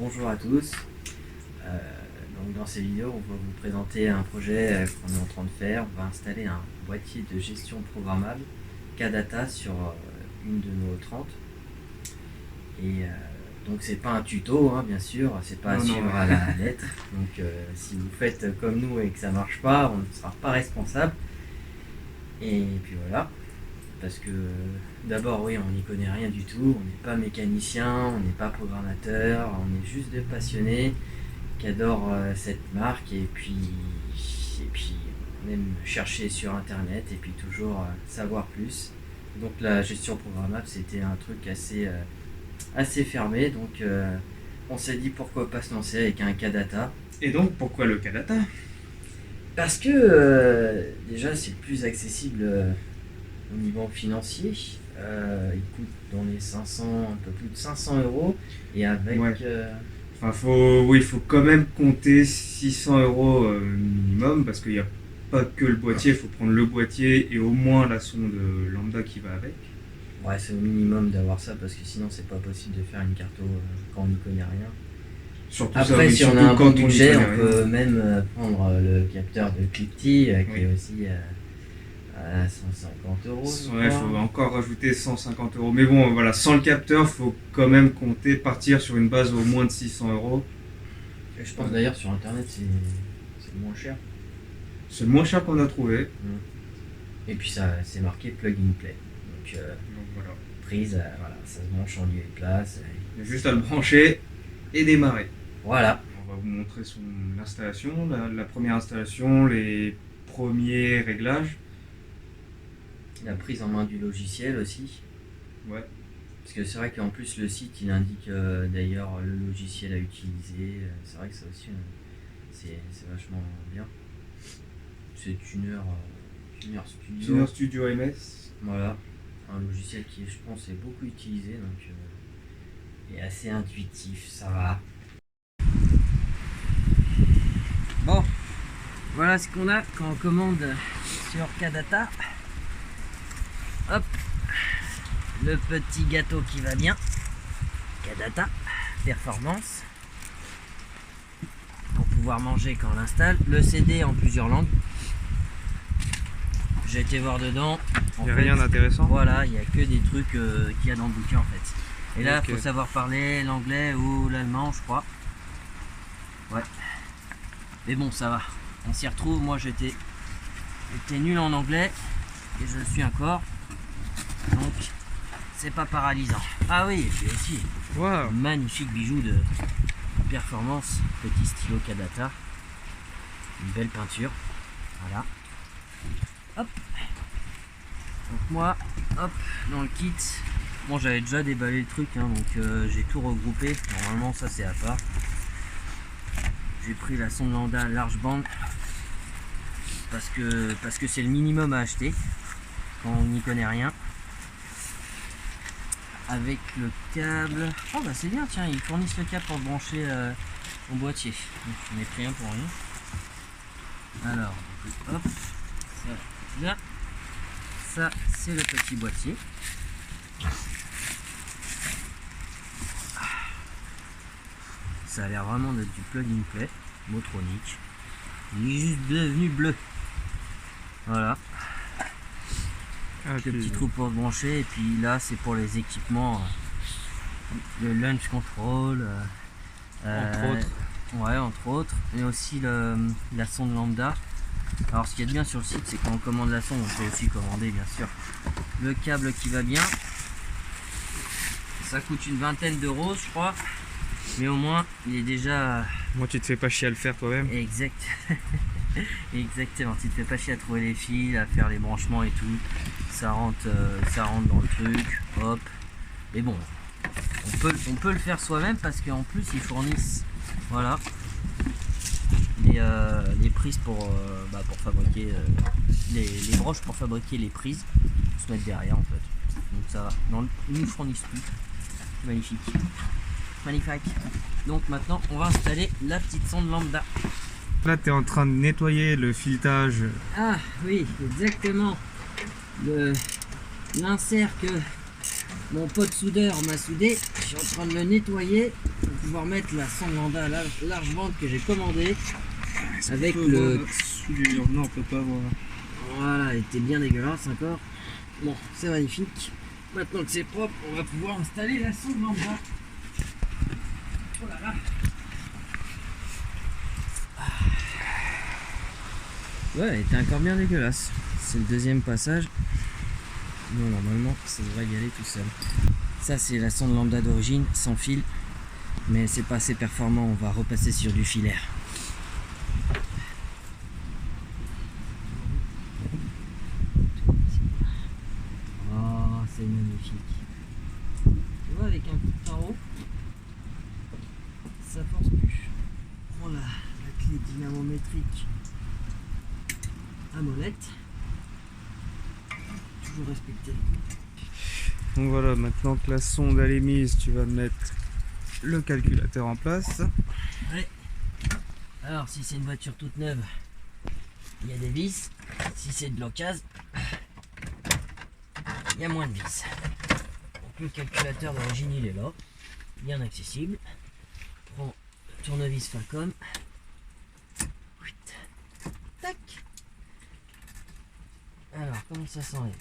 Bonjour à tous. Donc dans ces vidéos, on va vous présenter un projet qu'on est en train de faire. On va installer un boîtier de gestion programmable Kadata sur une de nos 30. Et donc c'est pas un tuto, hein, bien sûr, c'est pas à suivre à la lettre. Donc si vous faites comme nous et que ça marche pas, on ne sera pas responsable. Et puis voilà. Parce que d'abord oui, on n'y connaît rien du tout, on n'est pas mécanicien, on n'est pas programmateur, on est juste des passionnés qui adorent cette marque et puis on aime chercher sur internet et puis toujours savoir plus. Donc la gestion programmable c'était un truc assez fermé, donc on s'est dit pourquoi pas se lancer avec un Kadata. Et donc pourquoi le Kadata? Parce que déjà c'est plus accessible au niveau financier. Il coûte dans les 500, un peu plus de 500 € et avec... Ouais. Enfin, faut quand même compter 600 € minimum parce qu'il n'y a pas que le boîtier, il faut prendre le boîtier et au moins la sonde lambda qui va avec. Ouais, c'est au minimum d'avoir ça parce que sinon c'est pas possible de faire une carto quand on n'y connaît rien. Surtout Après, ça, oui, si on a surtout un quand bon n'y budget, connaît on rien. peut même prendre le capteur de Clipty qui Oui. est aussi à 150 €. je Ouais, il crois. faut encore rajouter 150 €. Mais bon, voilà, sans le capteur, il faut quand même compter, partir sur une base au moins de 600 €. Et je pense d'ailleurs sur internet c'est moins cher. C'est le moins cher qu'on a trouvé. Et puis ça c'est marqué plug and play. Donc Donc voilà. prise, voilà, ça se branche en lieu et place. Il y a juste à le brancher et démarrer. Voilà. On va vous montrer l'installation, la première installation, les premiers réglages. La prise en main du logiciel aussi. Ouais. Parce que c'est vrai qu'en plus le site il indique d'ailleurs le logiciel à utiliser. C'est vrai que ça aussi c'est vachement bien. C'est Tuner Studio. Tuner Studio MS. Voilà. Un logiciel qui je pense est beaucoup utilisé donc est assez intuitif, ça va. Bon, voilà ce qu'on a quand on commande sur Kadata. Hop, le petit gâteau qui va bien. Kadata, performance. Pour pouvoir manger quand on l'installe. Le CD en plusieurs langues. J'ai été voir dedans. Il n'y a rien d'intéressant. Voilà, il n'y a que des trucs qu'il y a dans le bouquin en fait. Et là, il Ok. faut savoir parler l'anglais ou l'allemand, je crois. Ouais. Mais bon, ça va. On s'y retrouve. Moi, j'étais nul en anglais et je le suis encore. Donc, c'est pas paralysant. Ah oui, et puis aussi, Wow. magnifique bijou de performance. Petit stylo Kadata. Une belle peinture. Voilà. Hop. Donc moi, hop, dans le kit. Bon, j'avais déjà déballé le truc, hein, donc j'ai tout regroupé. Normalement, ça c'est à part. J'ai pris la sonde lambda large bande parce que c'est le minimum à acheter quand on n'y connaît rien. Avec le câble. Oh bah c'est bien, tiens, ils fournissent le câble pour brancher au boîtier. Donc j'en ai pris un pour rien. Alors, hop, ça là. Ça, c'est le petit boîtier. Ça a l'air vraiment d'être du plug and play, Motronic. Il est juste devenu bleu. Voilà, le petit trou pour se brancher. Et puis là, c'est pour les équipements, le launch control. Entre autres. Ouais, entre autres. Et aussi la sonde lambda. Alors ce qui est bien sur le site, c'est quand on commande la sonde, on peut aussi commander bien sûr le câble qui va bien. Ça coûte une vingtaine d'euros je crois, mais au moins il est déjà Moi, tu te fais pas chier à le faire toi-même. exact. Exactement, tu te fais pas chier à trouver les fils, à faire les branchements et tout. Ça rentre dans le truc, hop. Mais bon, on peut le faire soi-même parce qu'en plus ils fournissent, voilà, les prises pour fabriquer les broches pour fabriquer les prises se mettre derrière en fait. Donc ça va. Ils nous fournissent tout. Magnifique. Magnifique. Donc maintenant on va installer la petite sonde lambda. Là, tu es en train de nettoyer le filetage. Ah oui, exactement. L'insert que mon pote soudeur m'a soudé, je suis en train de le nettoyer. pouvoir mettre la sonde lambda large bande que j'ai commandée. Avec On peut le... voir sous du mur. Non, on peut pas voir. Voilà, elle était bien dégueulasse encore. Bon, c'est magnifique. Maintenant que c'est propre, on va pouvoir installer la sonde lambda. Oh là là. Ouais, elle était encore bien dégueulasse. C'est le deuxième passage. Bon, normalement, ça devrait y aller tout seul. Ça, c'est la sonde lambda d'origine, sans fil. Mais c'est pas assez performant, on va repasser sur du filaire. Oh, c'est magnifique. Tu vois, avec un coup de tarot, ça force plus. Voilà, la clé dynamométrique à molette. Toujours respecter. Donc voilà, maintenant que la sonde elle est mise, tu vas mettre le calculateur en place. Ouais. Alors, si c'est une voiture toute neuve, il y a des vis. Si c'est de l'occasion, il y a moins de vis. Donc le calculateur d'origine il est là, bien accessible. Prends le tournevis Facom. Tac. Alors comment ça s'enlève?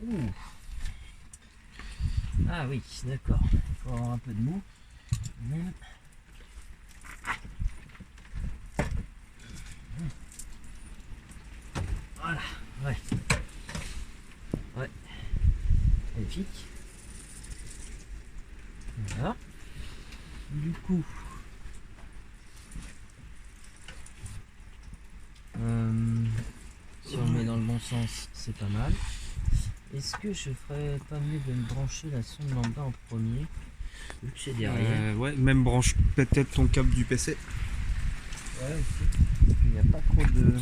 Ouh. Ah oui, d'accord. Il faut avoir un peu de mou. Même. Voilà, ouais. Ouais. Magnifique. Voilà. Du coup. Si on le met dans le bon sens, c'est pas mal. Est-ce que je ferais pas mieux de me brancher la sonde lambda en premier? Vu que c'est derrière. Ouais, même branche peut-être ton câble du PC. Ouais, aussi. Il n'y a pas trop de.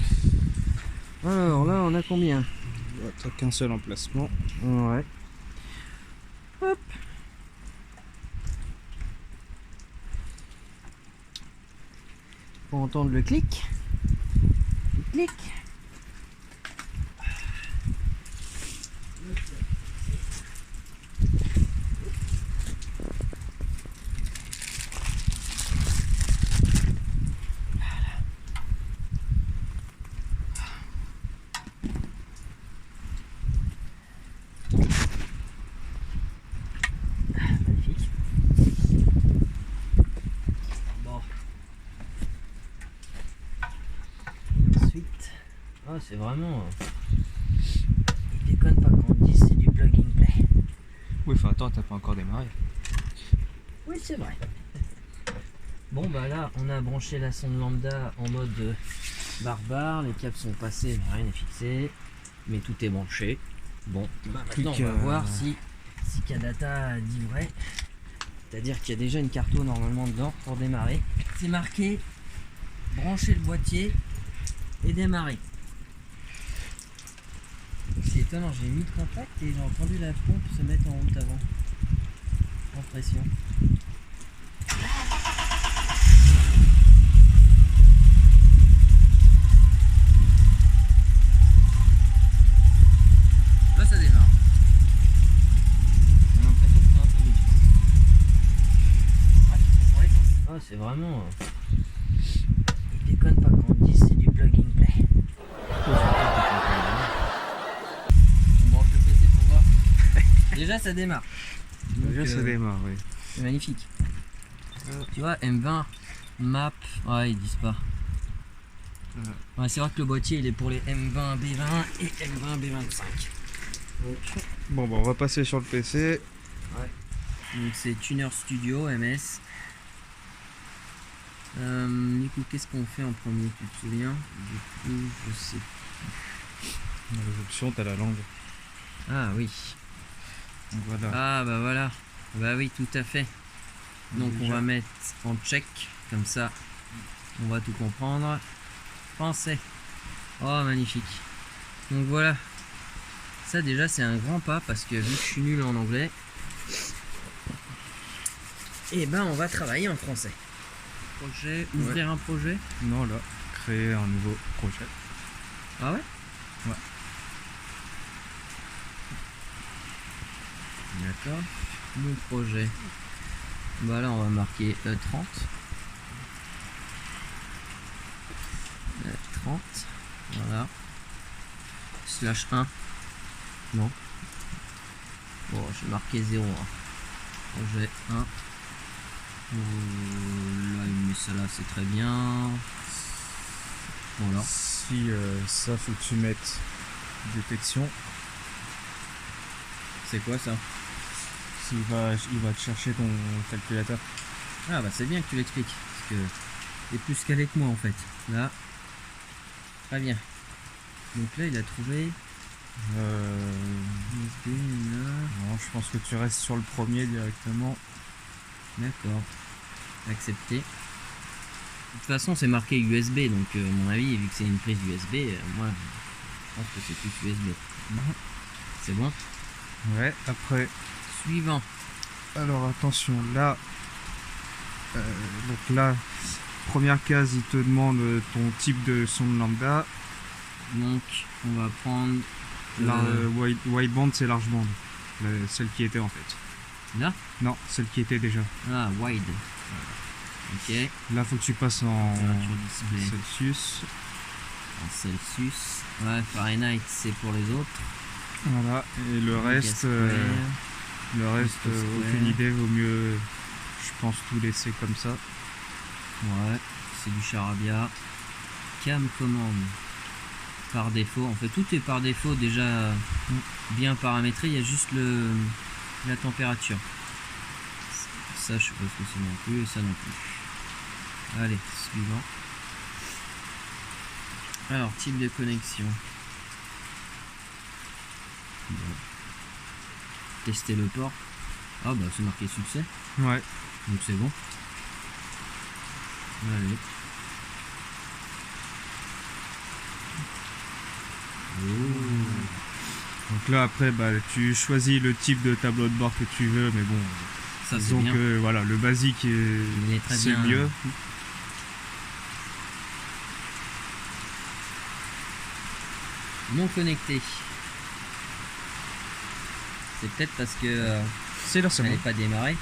Alors là, on a combien? Ouais, t'as qu'un seul emplacement. Ouais. Hop. Pour entendre le clic. Le clic. Magnifique. Bon. Ensuite, oh, c'est vraiment. Il déconne pas quand on dit c'est du plug and play. Oui, enfin attends, t'as pas encore démarré. Oui, c'est vrai. Bon, bah là, on a branché la sonde lambda en mode barbare. Les câbles sont passés, mais rien n'est fixé. Mais tout est branché. Bon, bah maintenant, on va voir si Kadata dit vrai. C'est-à-dire qu'il y a déjà une carte normalement dedans pour démarrer. C'est marqué brancher le boîtier et démarrer. C'est étonnant, j'ai mis le contact et j'ai entendu la pompe se mettre en route avant. En pression. Là ça démarre. J'ai l'impression que c'est un peu vite. Ouais, ah, c'est vraiment. Il déconne pas quand on dit c'est du plug and play. On branche le PC pour voir. Déjà ça démarre. Déjà ça démarre, oui. C'est magnifique. Tu vois, M20, map, ouais ils disent pas. Ouais, c'est vrai que le boîtier il est pour les M20 B20 et M20 B25. Donc, Bon, bah on va passer sur le PC. donc c'est Tuner Studio MS. Du coup, qu'est-ce qu'on fait en premier, tu te souviens? Du coup, je sais. Dans les options, t'as la langue. Ah oui. Donc voilà. Ah bah voilà. Bah oui, tout à fait. Donc on va mettre en check, comme ça, on va tout comprendre. Français. Oh, magnifique. Donc voilà. Ça déjà, c'est un grand pas parce que vu que je suis nul en anglais, et ben on va travailler en français. Projet, ouvrir un projet. Non, là, créer un nouveau projet. Ah ouais? Ouais. D'accord. Mon projet. Bah là, on va marquer 30. 30. Voilà. Slash 1. Non. Bon, je vais marquer 0. Projet 1. Là, il met ça là, c'est très bien. Voilà. Si ça, faut que tu mettes détection. C'est quoi ça? Il va te chercher ton calculateur. Ah bah c'est bien que tu l'expliques. Parce que t'es plus calé que moi en fait. Là. Très bien. Donc là, il a trouvé. USB, là. Non, je pense que tu restes sur le premier directement. D'accord. Accepté. De toute façon, c'est marqué USB, donc à mon avis, vu que c'est une prise USB, moi, je pense que c'est plus USB. C'est bon. Ouais, après. Suivant. Alors attention, là. Donc là, première case, il te demande ton type de son de lambda. Donc, on va prendre. Wideband, c'est large band. Celle qui était en fait. Là? Non, celle qui était déjà. Ah, wide. Ok. Là, faut que tu passes en Température display. Celsius. En Celsius. Ouais, Fahrenheit, c'est pour les autres. Voilà. Et le reste, aucune idée. Vaut mieux, je pense, tout laisser comme ça. Ouais, c'est du charabia. Cam commande. Par défaut, en fait tout est par défaut déjà bien paramétré, il y a juste la température. Ça je sais pas ce que c'est non plus et ça non plus. Allez, suivant. Alors, type de connexion. Bon. Tester le port. Ah bah c'est marqué succès, Ouais. donc c'est bon. Allez. Donc là après tu choisis le type de tableau de bord que tu veux, mais bon, Ça c'est disons bien. que voilà, le basique Il est très c'est bien. mieux. Non connecté. C'est peut-être parce que C'est là, c'est elle bon. n'est pas démarrée.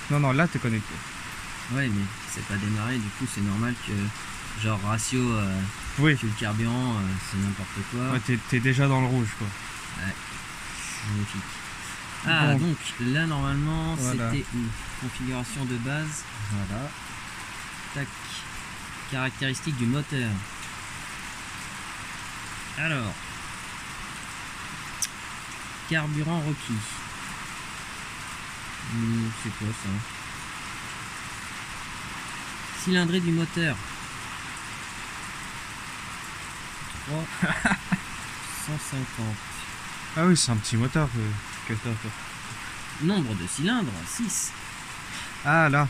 Non, là t'es connecté. Ouais, mais c'est pas démarré, du coup c'est normal que genre ratio Oui. sur le carburant c'est n'importe quoi. Ouais, t'es déjà dans le rouge quoi. Magnifique. Ah, Donc, donc là normalement voilà. c'était une configuration de base. Voilà. Tac. Caractéristiques du moteur. Alors. Carburant requis. C'est quoi ça? Cylindrée du moteur. 150. Ah oui, c'est un petit moteur que t'as. Nombre de cylindres, 6. Ah là.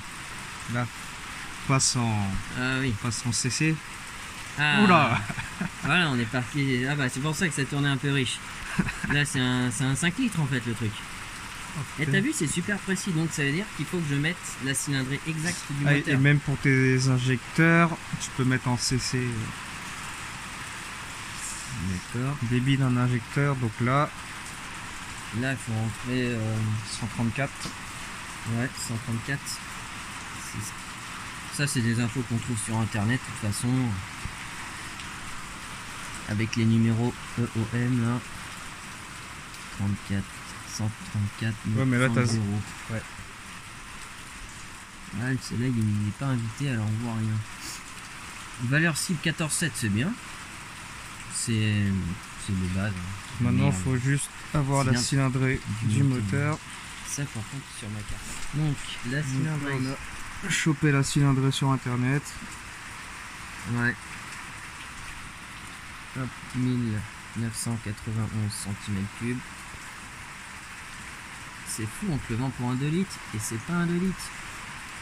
Passe Ah oui. en CC. Ah, Oula. voilà, on est parti. Ah bah c'est pour ça que ça tournait un peu riche. Là c'est un 5 litres en fait le truc. Et t'as vu, c'est super précis, donc ça veut dire qu'il faut que je mette la cylindrée exacte du Ah, moteur. et même pour tes injecteurs, tu peux mettre en CC D'accord. débit d'un injecteur. Donc là, Là il faut rentrer 134. ouais, 134. Ça c'est des infos qu'on trouve sur internet de toute façon. Avec les numéros EOM là. 34. 134 Ouais, mais là, t'as 0. ouais. Ah, celle-là il n'est pas invité alors on voit rien. Valeur cible 14,7 c'est bien. C'est de base. Maintenant, Mais, faut juste avoir la cylindrée du moteur. ça par contre sur ma carte. Donc la cylindrée. On a chopé la cylindrée sur internet. Ouais. Hop, 1991 cm3. C'est fou, on te le vend pour un 2 litres et c'est pas un 2 litres.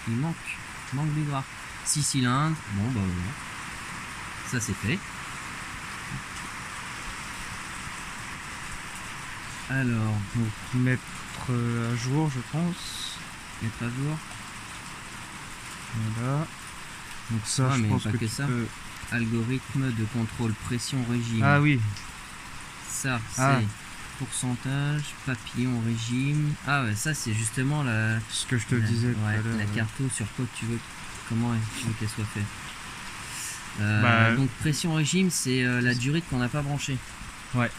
Il manque du gras. 6 cylindres, bon bah voilà. Ça c'est fait. Alors, Donc mettre à jour, je pense. mettre à jour. Voilà. Donc ça, Ah, je mais pense pas que que tu ça. peux- Algorithme de contrôle pression régime. Ah oui. Ça c'est Ah. pourcentage, papillon, régime. Ah ouais, ça c'est justement la, Ce que je te disais tout à l'heure. la carto sur quoi tu veux, comment tu veux qu'elle soit faite. Bah, donc pression régime, c'est la durite qu'on n'a pas branchée. Ouais.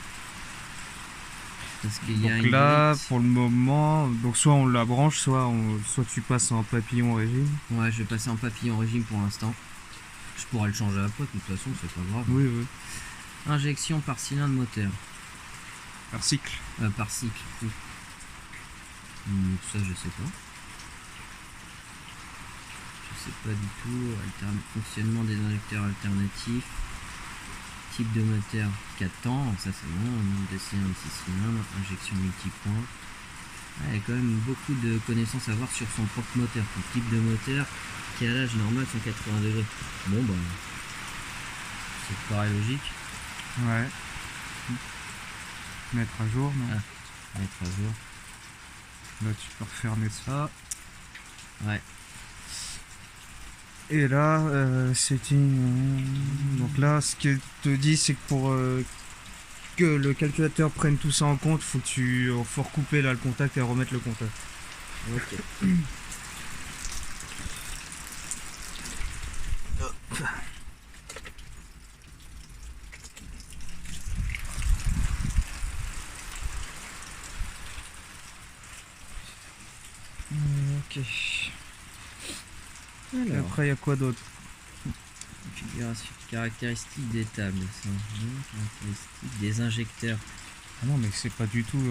Parce qu'il y a Donc une là, durite. pour le moment, donc soit on la branche, soit tu passes en papillon régime. Ouais, je vais passer en papillon régime pour l'instant. Je pourrais le changer après, de toute façon, c'est pas grave. Oui, oui. Injection par cylindre moteur. Par cycle. Par cycle. Oui. Ça, je sais pas. Je sais pas du tout. Fonctionnement des injecteurs alternatifs. Type de moteur 4 temps. Ça, c'est bon. Nombre de cylindres 6 cylindres. Injection multipoint. Ouais, il y a quand même beaucoup de connaissances à avoir sur son propre moteur. Son type de moteur qui à l'âge normal 180 degrés. Bon, bah. C'est pareil logique. Ouais. Mettre à jour, non? Mettre à jour. Là, tu peux refermer ça. Ouais. Et là, donc là, ce qu'elle te dit, c'est que pour que le calculateur prenne tout ça en compte, faut recouper là le contact et remettre le contact. Ok. Ok. Et Alors. après, il y a quoi d'autre? Configuration caractéristiques des tables, ça. Caractéristiques des injecteurs. Ah non, mais c'est pas du tout.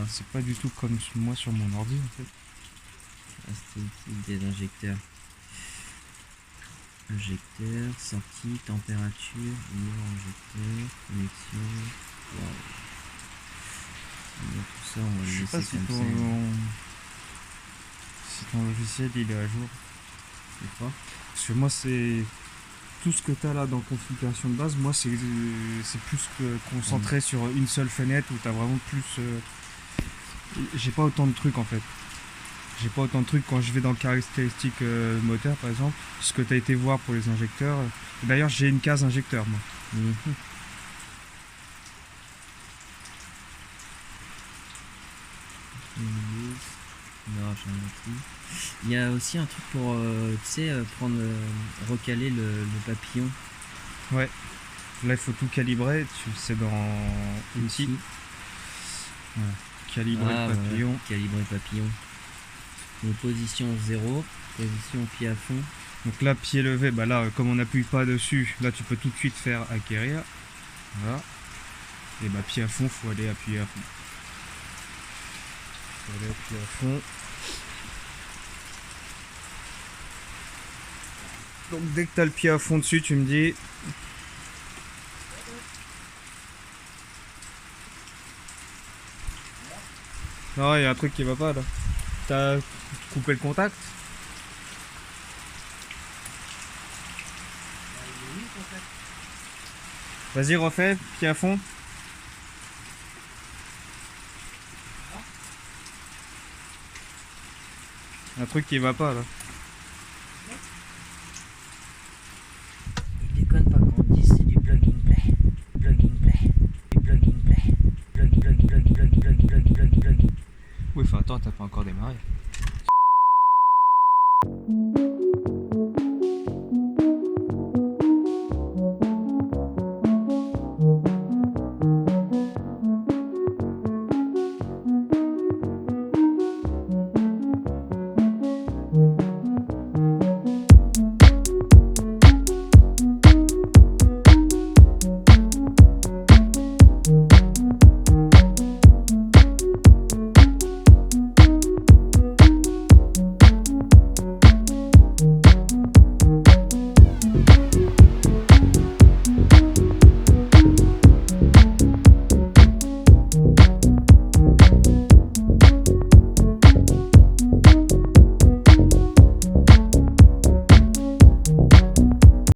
C'est pas du tout comme moi sur mon ordi en fait. Caractéristiques des injecteurs. Injecteur, sortie, température, injecteur, connexion. Wow. Donc, tout ça, on va Je le sais pas laisser si comme ça. ton logiciel il est à jour. C'est quoi? Parce que moi c'est tout ce que tu as là dans configuration de base, moi c'est plus concentré sur une seule fenêtre où tu as vraiment plus j'ai pas autant de trucs en fait. J'ai pas autant de trucs quand je vais dans le caractéristique moteur par exemple, ce que tu as été voir pour les injecteurs. D'ailleurs, j'ai une case injecteur moi. Non, j'en ai plus. Il y a aussi un truc pour, tu sais, recaler le papillon. Ouais. Là, il faut tout calibrer. C'est dans outils. Voilà. Calibrer le papillon. Ouais, calibrer papillon. Donc, position 0, position pied à fond. Donc là, pied levé, bah là, comme on n'appuie pas dessus, là, tu peux tout de suite faire acquérir. Voilà. Et bah, pied à fond, faut aller appuyer à fond. Faut aller appuyer à fond. Donc dès que tu as le pied à fond dessus, tu me dis. Non, il y a un truc qui va pas là. T'as coupé le contact? Vas-y, refais, pied à fond. Un truc qui va pas là. Il déconne pas quand on dit c'est du plug and play. Plug and play. Du plug and play. Plug. Oui, enfin attends, t'as pas encore démarré.